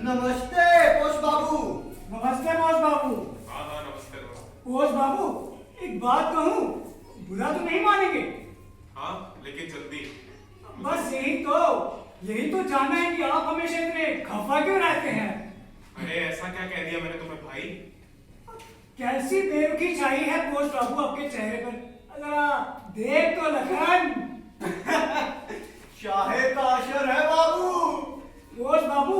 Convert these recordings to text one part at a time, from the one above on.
नमस्ते पोष बाबू। नमस्ते पोष बाबू। हाँ हाँ नमस्ते पोष बाबू, एक बात कहूँ, बुरा तो नहीं मानेंगे? हाँ लेकिन जल्दी। बस यही तो जानना है कि आप हमेशा इतने खफा क्यों रहते हैं? अरे ऐसा क्या कह दिया मैंने तुम्हें भाई? कैसी बेरुखी छाई है पोष बाबू आपके चेहरे पर, जरा देख तो लखन। शाहे का असर है बाबू। पोष बाबू,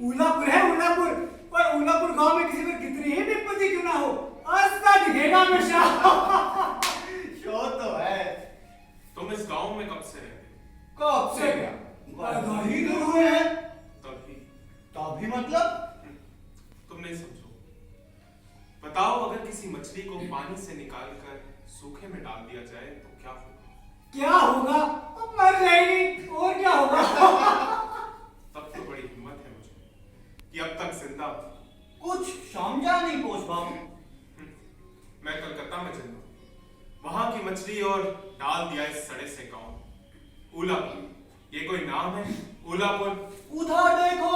उलापुर है उलापुर, पर उलापुर गांव में किसी पर कितनी ही विपत्ति क्यों ना हो, अस्ता दिखेगा हमेशा। शो तो है। तुम इस गांव में कब से रहते? कब से क्या? ही दूर हुए हैं। तभी मतलब? तुम नहीं समझो। बताओ, अगर किसी मछली को पानी से निकालकर सूखे में डाल दिया जाए तो क्या होगा? क्या होगा? अब मर जाएगी, और क्या होगा? तब तो बड़ी हिम्मत है मुझे कि अब तक जिंदा हूं। कुछ समझा नहीं पोष बाबू। मैं कलकत्ता में जन्मा, वहां की मछली और डाल दिया इस सड़े से गांव उलापुर। ये कोई नाम है उलापुर? उधर देखो,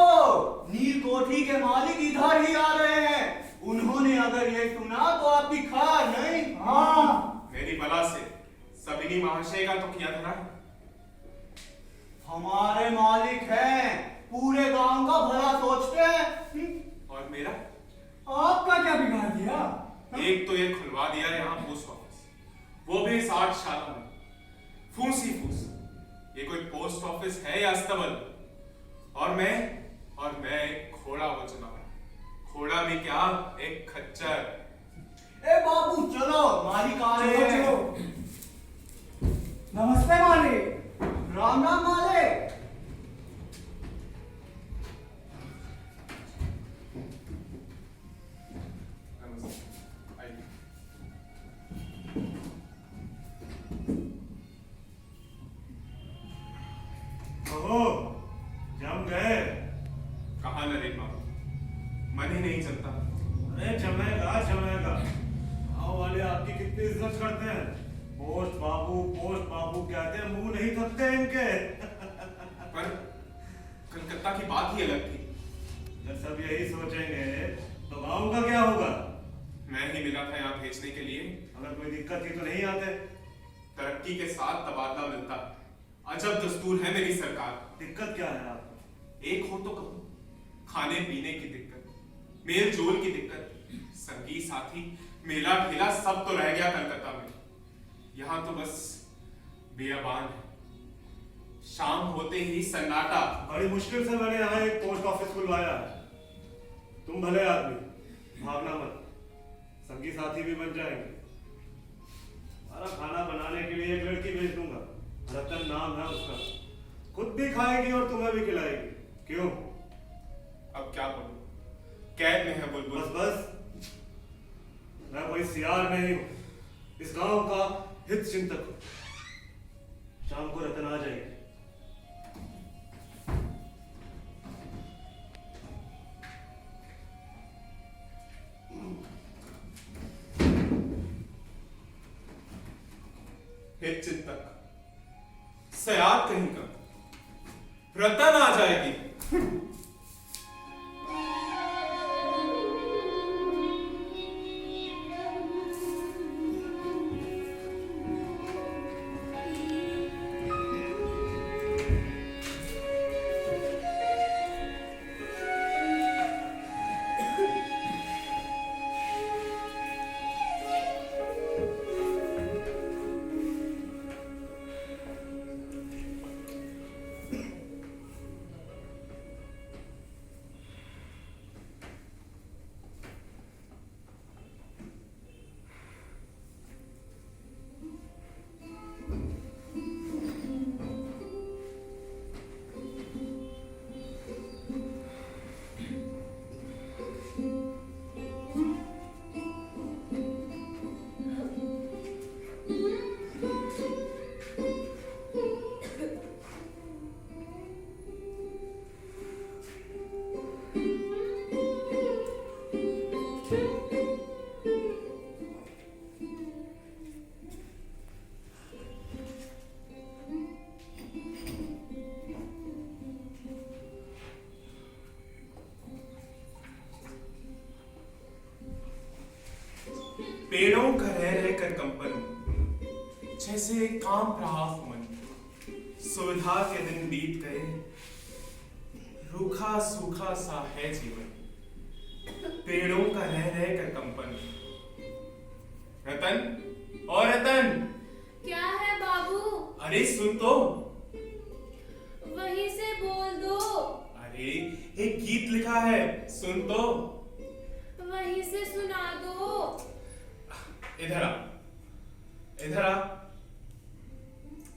नील कोठी के मालिक इधर ही आ रहे हैं। उन्होंने अगर ये सुना तो आपकी खार नहीं। हाँ, मेरी बला से सबिनी महाशय का तो किया धरा है। हमारे मालिक हैं, पूरे गांव का भला सोचते हैं। और मेरा आपका क्या बिगाड़ दिया? एक तो ये खुलवा दिया यहाँ पोस्ट ऑफिस, वो भी 60 साल में। फूस ही फूस। ये कोई पोस्ट ऑफिस है या अस्तबल? और मैं एक घोड़ा हो चुका हूं। घोड़ा भी क्या, एक खच्चर। ए बाबू चलो, मालिक आ रहे हैं। चलो। नमस्ते मालिक। राम राम मालिक। जम गए? कहा नरेन बाबू, मन ही नहीं चलता। अरे जमेगा जमेगा। गाँव वाले आपकी कितनी इज्जत करते हैं। पोस्ट बाबू कहते हैं, मुंह नहीं थकते इनके। पर कलकत्ता की बात ही अलग थी। जब सब यही सोचेंगे तो गाँव का क्या होगा? मैं ही मिला था यहाँ भेजने के लिए। अगर कोई दिक्कत थी तो नहीं आते। तरक्की के साथ तबादला मिलता। अजब दस्तूर है मेरी सरकार। दिक्कत क्या है आपको? एक हो तो कहूं, खाने पीने की दिक्कत, मेल जोल की दिक्कत, संगी साथी, मेला ठेला सब तो रह गया कलकत्ता में। यहां तो बस बेअबान है। शाम होते ही सन्नाटा। बड़ी मुश्किल से मैंने यहाँ एक पोस्ट ऑफिस खुलवाया है। तुम भले आदमी, भागना मत, संगी साथी भी बन जाएंगे। हमारा खाना बनाने के लिए एक लड़की भेज दूंगा, रतन नाम है उसका। खुद भी खाएगी और तुम्हें भी खिलाएगी। क्यों? अब क्या बोलूं, कैद में है बुलबुल। बस मैं कोई सियार नहीं हूं, इस गांव का हित चिंतक हूं। शाम को रतन आ जाएगी। हित चिंतक, सयाद कहीं का, रतन आ जाएगी। कांप रहा हूं मन, सुविधा के दिन बीत गए, रूखा सूखा सा है जीवन, पेड़ों का रह रह कर कंपन। रतन, और रतन, क्या है बाबू? अरे सुन तो। वहीं से बोल दो। अरे एक गीत लिखा है, सुन तो। वहीं से सुना दो। इधर आ, इधर आ।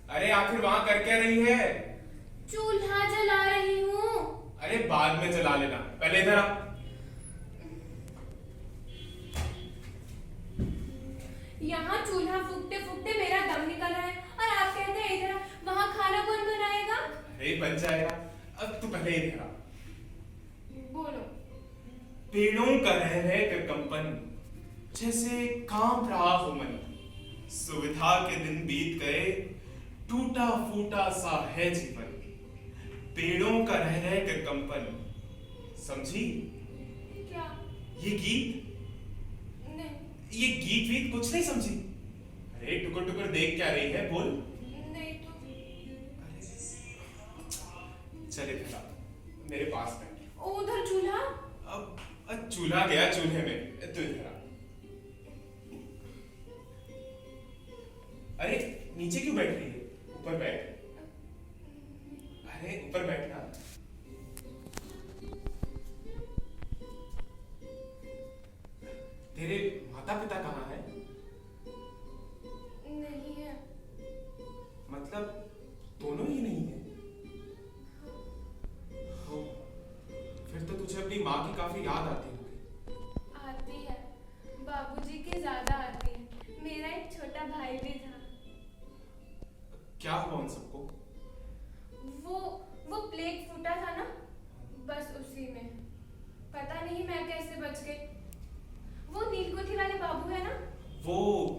अरे आखिर वहां कर क्या रही है? चूल्हा जला रही हूँ। अरे बाद में जला लेना, पहले इधर आ। यहाँ चूल्हा फूकते फूकते मेरा दम निकल रहा है और आप कहते हैं इधर। वहाँ खाना कौन बनाएगा? अरे बन जाएगा, अब तू पहले इधर आ। बोलो। पेड़ों का रह रह कर कंपन, जैसे कांप रहा हो मन, सुविधा के दिन बीत गए, टूटा फूटा सा है जीवन, पेड़ों का रह रह कर कंपन। समझी? क्या? ये गीत, नहीं। ये गीत वीत कुछ नहीं समझी? अरे टुकर टुकर देख क्या रही है, बोल। नहीं तो। चल इधर आ, मेरे पास बैठ। उधर चूल्हा? अब चूल्हा गया चूल्हे में, तू इधर आ। अरे नीचे क्यों बैठ रही है? ऊपर बैठ। अरे ऊपर बैठना। तेरे माता पिता कहाँ हैं? नहीं है। मतलब दोनों ही नहीं है? हो, फिर तो तुझे अपनी माँ की काफी याद आती होगी। आती है, बाबूजी की ज्यादा आती है। मेरा एक छोटा भाई भी था। क्या हुआ उन सबको? वो प्लेग फूटा था ना, बस उसी में। पता नहीं मैं कैसे बच गई। वो नीलकुठी वाले बाबू है ना? वो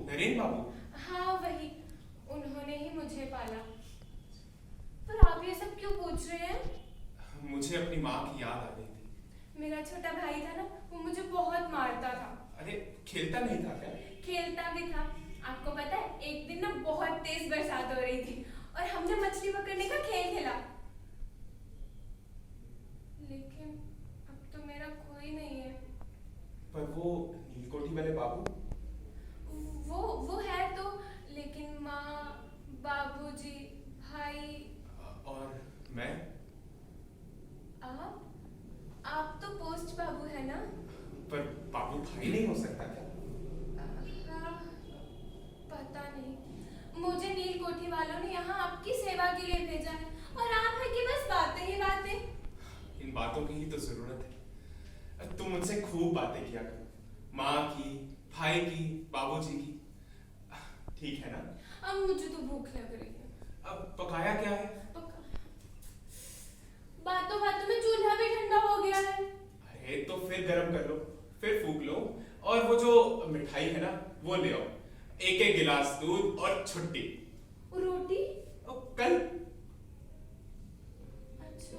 नरेन बाबू? हाँ वही, उन्होंने ही मुझे पाला। पर आप ये सब क्यों पूछ रहे हैं? मुझे अपनी माँ की याद आ रही थी। मेरा छोटा भाई था ना, वो मुझे बहुत मारता था। अरे खेलता नहीं था क्या? खेलता भी था। आपको पता है, एक दिन ना बहुत तेज बरसात हो रही थी और हमने मछली पकड़ने का खेल खेला। लेकिन अब तो मेरा कोई नहीं है। पर वो नीलकोठी वाले बाबू? वो है तो, लेकिन माँ, बाबूजी, भाई और मैं? आप तो पोस्ट बाबू है ना? पर बाबू भाई नहीं हो सकता क्या? हाँ, पता नहीं। मुझे नीलकोठी वालों ने यहाँ आपकी सेवा के लिए भेजा है और आप है कि बस बातें ही बातें। इन बातों की ही तो जरूरत है। तुम मुझसे खूब बातें किया करो, माँ की, भाई की, बाबूजी की। ठीक है ना? अब मुझे तो भूख लग रही है। अब पकाया क्या है? बातों बातों में चूल्हा भी ठंडा हो गया है। अरे तो फिर गरम कर लो, फिर फूक लो, और वो जो मिठाई है ना वो ले आओ। एक एक गिलास दूध और छुट्टी। रोटी? कल। अच्छा।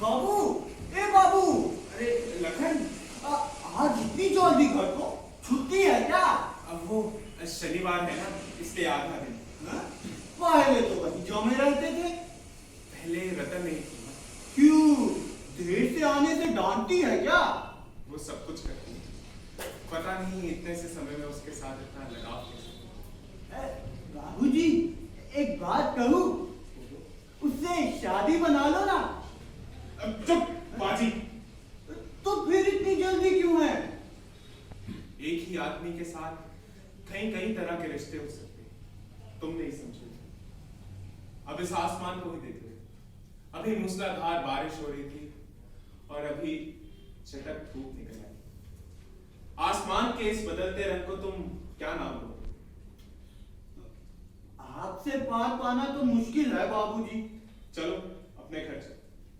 बाबू, ए बाबू, अरे लखन, आज इतनी जल्दी घर को छुट्टी है क्या? अब वो शनिवार है ना, इसलिए आधा दिन। हाँ? पहले तो कहीं जमे रहते थे। पहले रतन नहीं थी ना। क्यों? देर से आने से डांटती है क्या? वो नहीं इतने से समय में उसके साथ इतना लगाव कैसे। बाबूजी, एक बात कहूँ, उससे शादी बना लो ना। अब चुप बाजी। तो फिर इतनी जल्दी क्यों है? एक ही आदमी के साथ कई कई तरह के रिश्ते हो सकते हैं, तुम नहीं समझे। अब इस आसमान को ही देख लो, अभी मूसलाधार बारिश हो रही थी और अभी चटक धूप निकल आई। आसमान के इस बदलते रंग को तुम क्या नाम दो? आपसे पार पाना तो मुश्किल है बाबूजी। चलो अपने घर चलो,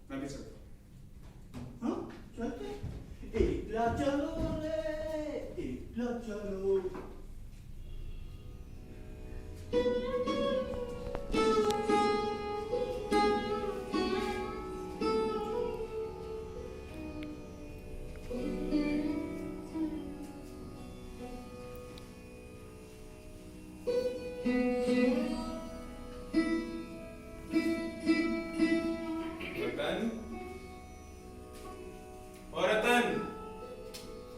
मैं भी चलता हूं। हाँ, चलते। एकला चलो रे, एकला चलो। रतन, और रतन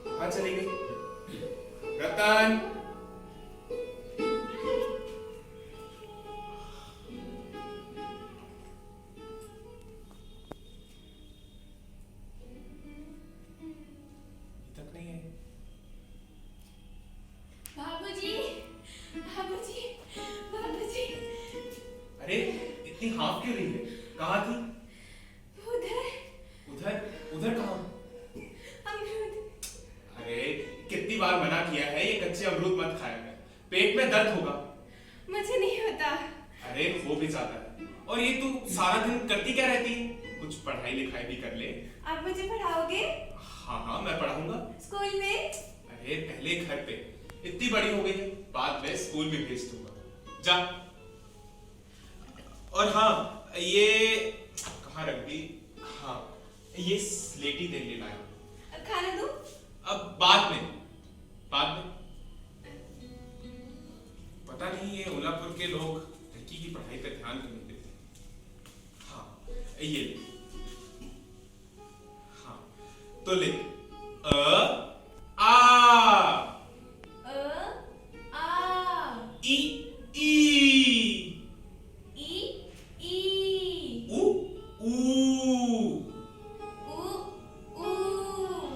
कहाँ चली गई? रतन, तक नहीं है। बाबूजी, बाबूजी, बाबूजी। अरे इतनी हाफ क्यों रही है? कहाँ थी? उधर उधर? उधर कहाँ? अमरूद। अरे कितनी बार मना किया है ये कच्चे अमरूद मत खाया कर, पेट में दर्द होगा। मुझे नहीं होता। अरे हो भी जाता है। और ये तू सारा दिन करती क्या रहती है? कुछ पढ़ाई लिखाई भी कर ले। आप मुझे पढ़ाओगे? हाँ हाँ मैं पढ़ाऊंगा। स्कूल में? अरे पहले घर पे, इतनी बड़ी हो गई है, बाद में स्कूल भी भेज दूंगा। जा। और हाँ ये कहाँ रख दी? हाँ ये स्लेटी तेल ले लाया। खाना दूं? अब बाद में, बाद में। पता नहीं ये उलापुर के लोग लड़की की पढ़ाई पे ध्यान क्यों नहीं देते। हाँ ये ले। हाँ तो ले। आ ई ई ऊ ऊ।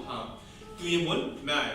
हाँ तू ये बोल, मैं आया।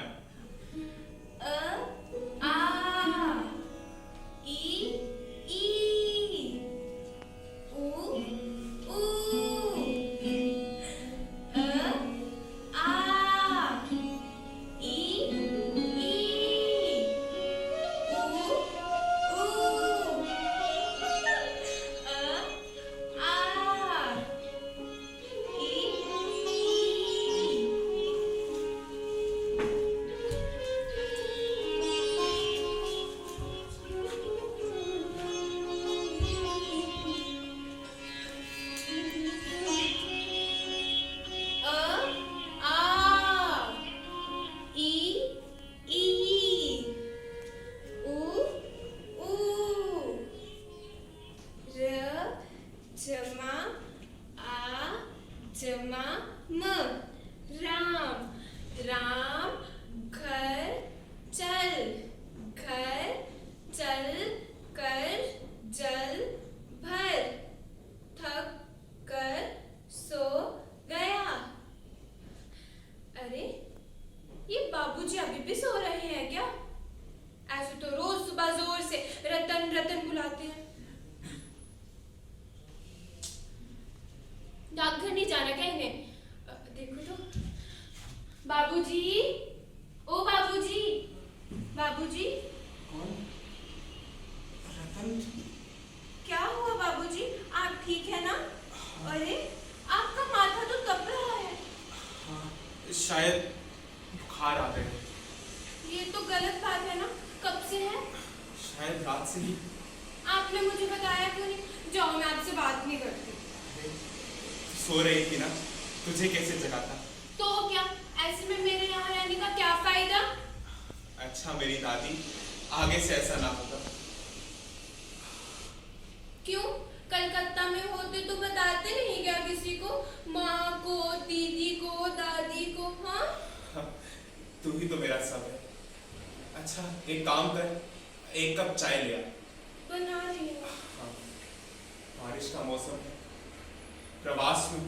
डाकघर नहीं जाना क्या इन्हें? देखो तो। बाबूजी, ओ बाबूजी, बाबूजी। कौन? रतन? क्या हुआ बाबूजी? आप ठीक है ना? अरे आपका माथा तो तप रहा है। हाँ, शायद बुखार आ गए। ये तो गलत बात है ना। कब से है? शायद रात से ही। आपने मुझे बताया क्यों नहीं? जाओ, मैं आपसे बात नहीं करती। सो रही थी ना, तुझे कैसे जगाता? तो क्या, ऐसे में मेरे यहाँ रहने का क्या फायदा? अच्छा मेरी दादी, आगे से ऐसा ना होगा। क्यों? कलकत्ता में होते तो बताते नहीं क्या किसी को? माँ को, दीदी को, दादी को? हाँ, तू ही तो मेरा सब है। अच्छा एक काम कर, एक कप चाय ले आ। बना रही हूँ। हाँ, बारिश का मौसम है, प्रवास में।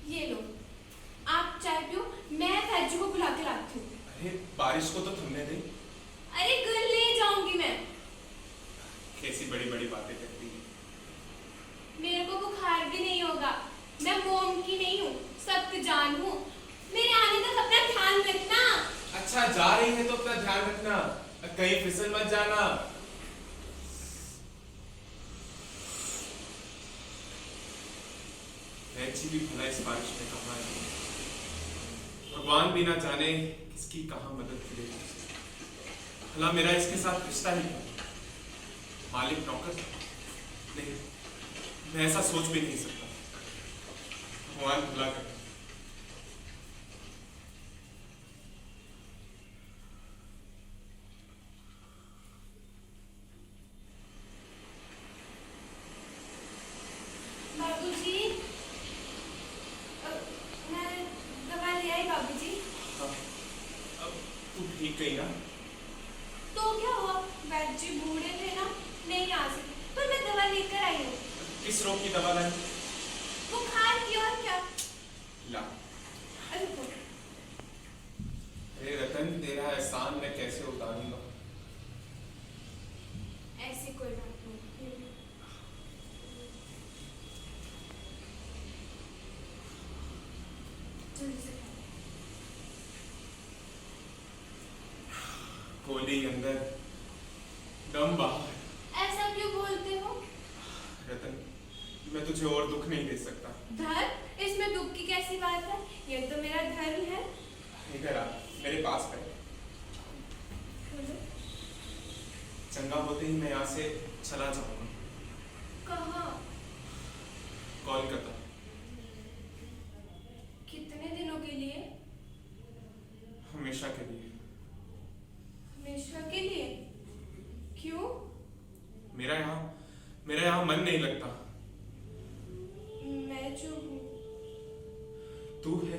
ये लो, आप चाय पियो, मैं फैजू को बुला के लाती हूँ। अरे बारिश को तो थमने दे। अरे घर ले जाऊंगी मैं। कैसी बड़ी बड़ी बातें करती है। मेरे को बुखार भी नहीं होगा, मैं मोम की नहीं हूँ, सख्त जान हूँ। मेरे आने तक अपना ध्यान रखना। अच्छा जा रही है तो अपना ध्यान रखना, कहीं फिसल मत जाना। ऐसी भी भला इस बारिश में कहाँ है, भगवान भी ना जाने किसकी कहाँ मदद करेगी। भला मेरा इसके साथ रिश्ता ही था, मालिक नौकर नहीं, मैं ऐसा सोच भी नहीं सकता। भगवान भला करे। बाबूजी, मैं दवा ले आई बाबूजी। हाँ, अब तू ठीक गई ना? तो क्या हुआ, वैद्य जी बूढ़े थे ना, नहीं आ सके, पर मैं दवा लेकर आई हूँ। किस रोग की दवा लाई? बुखार की, और क्या। ला। अरे रुको। अरे रतन, तेरा एहसान मैं कैसे उतारूंगा? ऐसी कोई बात नहीं। जल्दी से खाओ। गोली अंदर, दम बाहर। ऐसा क्यों बोलते हो? रतन, मैं तुझे और दुख नहीं दे सकता। धर्म? इसमें दुख की कैसी बात है? ये तो मेरा धर्म है। इधर आ, मेरे पास बैठ। चंगा होते ही मैं यहाँ से चला जाऊंगा। कहाँ? कोलकाता। कितने दिनों के लिए? हमेशा के लिए। हमेशा के लिए? क्यों? मेरा यहाँ मन नहीं लगता। मैं जो हूँ। तू है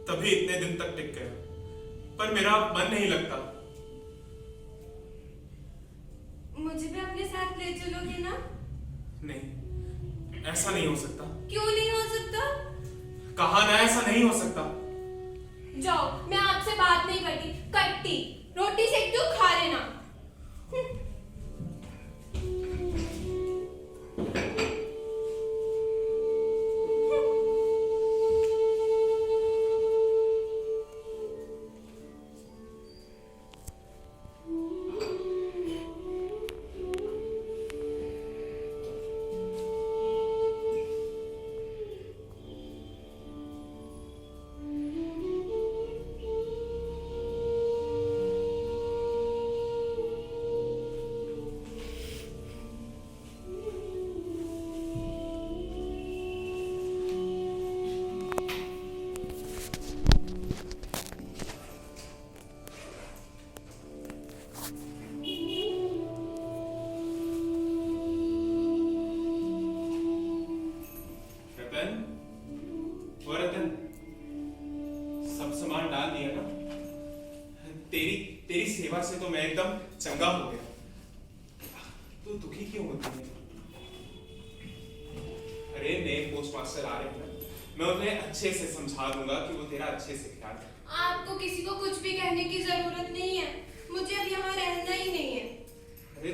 तभी इतने दिन तक टिक गया, पर मेरा मन नहीं लगता। मुझे भी अपने साथ ले चलोगे ना? नहीं, ऐसा नहीं हो सकता। क्यों नहीं हो सकता? कहा ना ऐसा नहीं हो सकता। जाओ, मैं आपसे बात नहीं करती, कट्टी रोटी सेकती हूँ, खा लेना। तेरी सेवा से तो मैं एकदम चंगा हो गया। तू दुखी क्यों होती है? अरे नए पोस्ट मास्टर आ रहे हैं, मैं उन्हें अच्छे से समझा दूंगा कि वो तेरा अच्छे से ख्याल रखें। आपको किसी को कुछ भी कहने की जरूरत नहीं है, मुझे अब यहाँ रहना ही नहीं है। अरे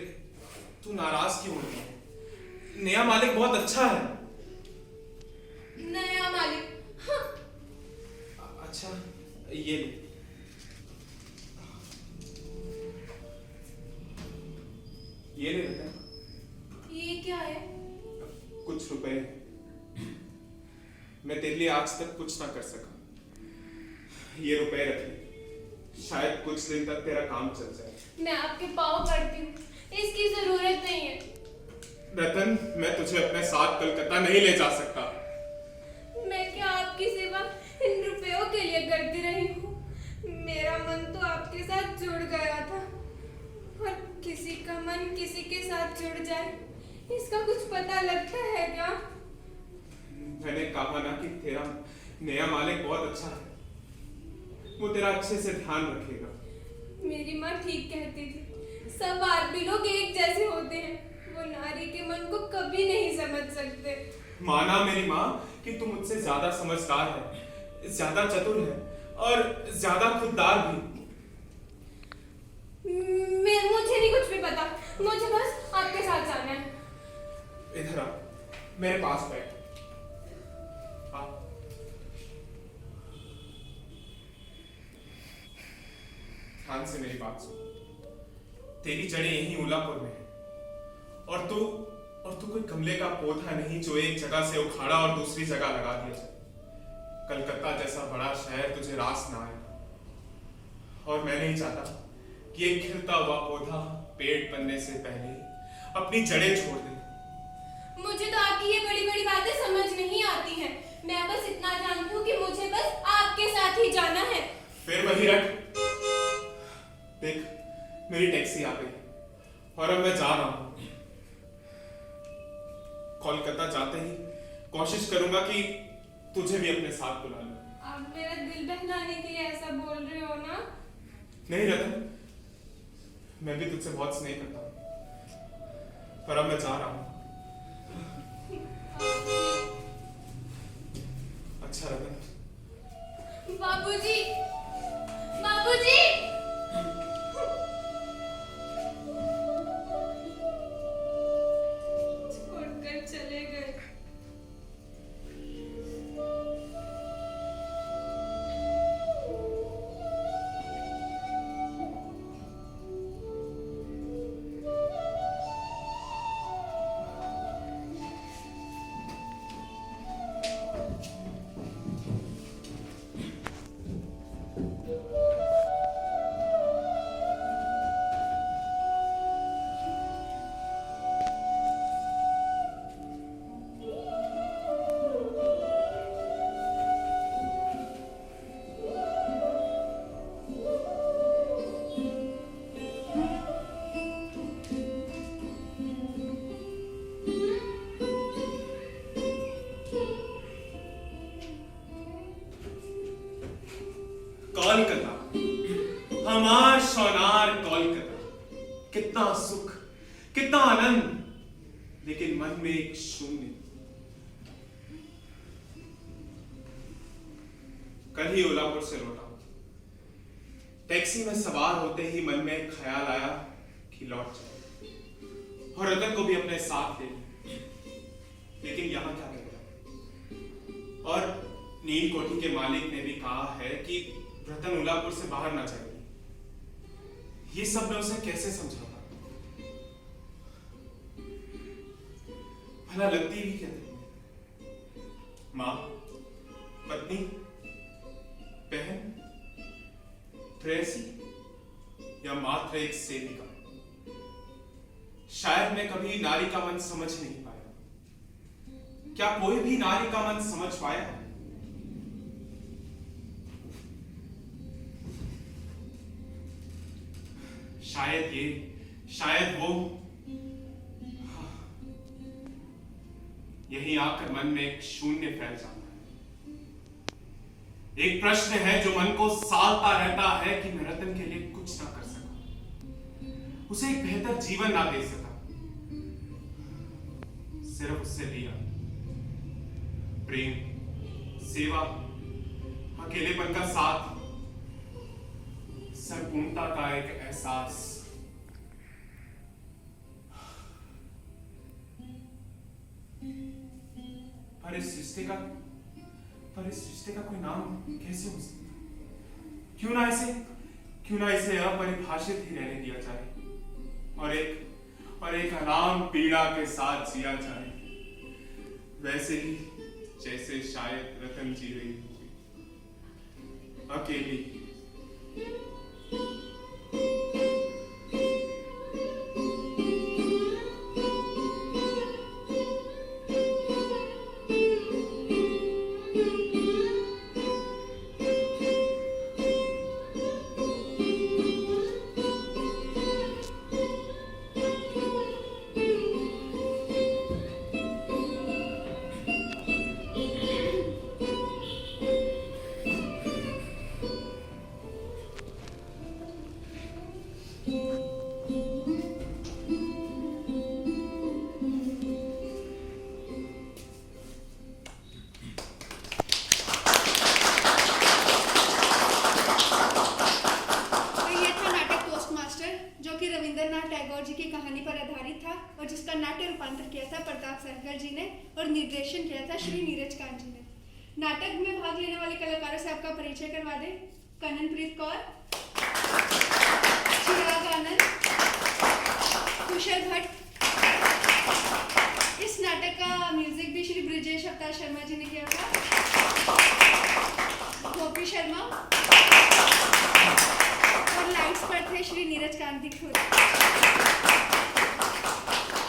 तू नाराज क्यों होती है? नया मालिक बहुत अच्छा है। नया मालिक? हाँ। अच्छा ये ले। ये ले लेते हैं। ये क्या है? कुछ रुपए। मैं तेरे लिए आज तक कुछ ना कर सका, ये रुपए रख ले, शायद कुछ दिन तक तेरा काम चल जाए। मैं आपके पाँव पड़ती हूँ, इसकी जरूरत नहीं है। रतन, मैं तुझे अपने साथ कलकत्ता नहीं ले जा सकता। मैं क्या आपकी सेवा इन रुपयों के लिए करती रही हूँ? मेरा मन तो आपके साथ जुड़ गया था, और किसी का मन किसी के साथ जुड़ जाए, इसका कुछ पता लगता है क्या? मैंने कहा ना कि तेरा नया मालिक बहुत अच्छा है, वो तेरा अच्छे से ध्यान रखेगा। मेरी माँ ठीक कहती थी, सब आदमी लोग एक जैसे होते हैं, वो नारी के मन को कभी नहीं समझ सकते। माना मेरी माँ कि तू मुझसे ज्यादा समझदार है, ज्यादा चतुर है और ज्यादा खुददार भी। मुझे नहीं कुछ भी पता, मुझे बस आपके साथ जाना है। इधर आ, मेरे पास बैठ। आ। ध्यान से मेरी बात सुन। तेरी जड़ें यहीं उलापुर में है, और तू कोई गमले का पौधा नहीं जो एक जगह से उखाड़ा और दूसरी जगह लगा दिया जाए। कलकत्ता जैसा बड़ा शहर तुझे रास ना आए, और मैं नहीं चाहता कि एक खिलता हुआ पौधा पेड़ बनने से पहले अपनी जड़ें छोड़ दे। मुझे तो आपकी ये बड़ी बड़ी बातें समझ नहीं आती हैं। मैं बस इतना जानती हूँ कि मुझे बस आपके साथ ही जाना है। फिर वही रख। देख, मेरी टैक्सी आ गई और अब मैं जा रहा हूँ। कोलकाता जाते ही कोशिश करूंगा कि तुझे भी अपने साथ बुला लूं। आप मेरा दिल बहलाने के लिए ऐसा बोल रहे हो ना? नहीं रतन, मैं भी तुझसे बहुत स्नेह करता हूँ, पर अब मैं जा रहा हूँ। अच्छा रतन। बाबूजी, बाबूजी! छोड़कर चले गए। कोलकाता, हमार सोनार कोलकाता, कितना सुख, कितना आनंद, लेकिन मन में एक शून्य। कल ही उलापुर से लौटा, टैक्सी में सवार होते ही मन में एक ख्याल आया कि लौट जाए और रतन को भी अपने साथ ले लें। लेकिन यहां क्या करेगा? और नील कोठी के मालिक ने भी कहा है कि रतन उलापुर से बाहर ना जाएगी। ये सब मैं उसे कैसे समझाऊंगा? भला लगती भी क्या थी? मां, पत्नी, बहन, प्रेयसी या मात्र एक सेविका? शायद मैं कभी नारी का मन समझ नहीं पाया। क्या कोई भी नारी का मन समझ पाया? शायद वो यहीं आकर मन में एक शून्य फैल जाता है। एक प्रश्न है जो मन को सालता रहता है कि मैं रतन के लिए कुछ ना कर सका, उसे एक बेहतर जीवन ना दे सका। सिर्फ उससे लिया प्रेम, सेवा, अकेलेपन का साथ, संपूर्णता का एक एहसास। पर इस रिश्ते का कोई नाम कैसे हो सकता? क्यों ना इसे अपरिभाषित ही रहने दिया जाए और एक आराम पीड़ा के साथ जिया जाए, वैसे ही जैसे शायद रतन जी रही होगी, अकेली। टैगोर जी की कहानी पर आधारित था और जिसका नाट्य रूपांतर किया था प्रताप सहगल जी ने और निर्देशन किया था श्री नीरज कांत जी ने। नाटक में भाग लेने वाले कलाकारों से आपका परिचय करवा दें। कननप्रीत कौर, चिराग आनंद, कुशल भट्ट। इस नाटक का म्यूजिक भी श्री ब्रिजेश अवतार शर्मा जी ने किया था। गोपी शर्मा और लाइट्स पर थे श्री नीरज कांत खुद।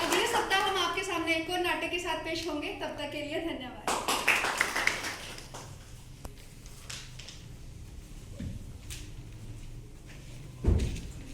अगले सप्ताह हम आपके सामने एक और नाटक के साथ पेश होंगे। तब तक के लिए धन्यवाद।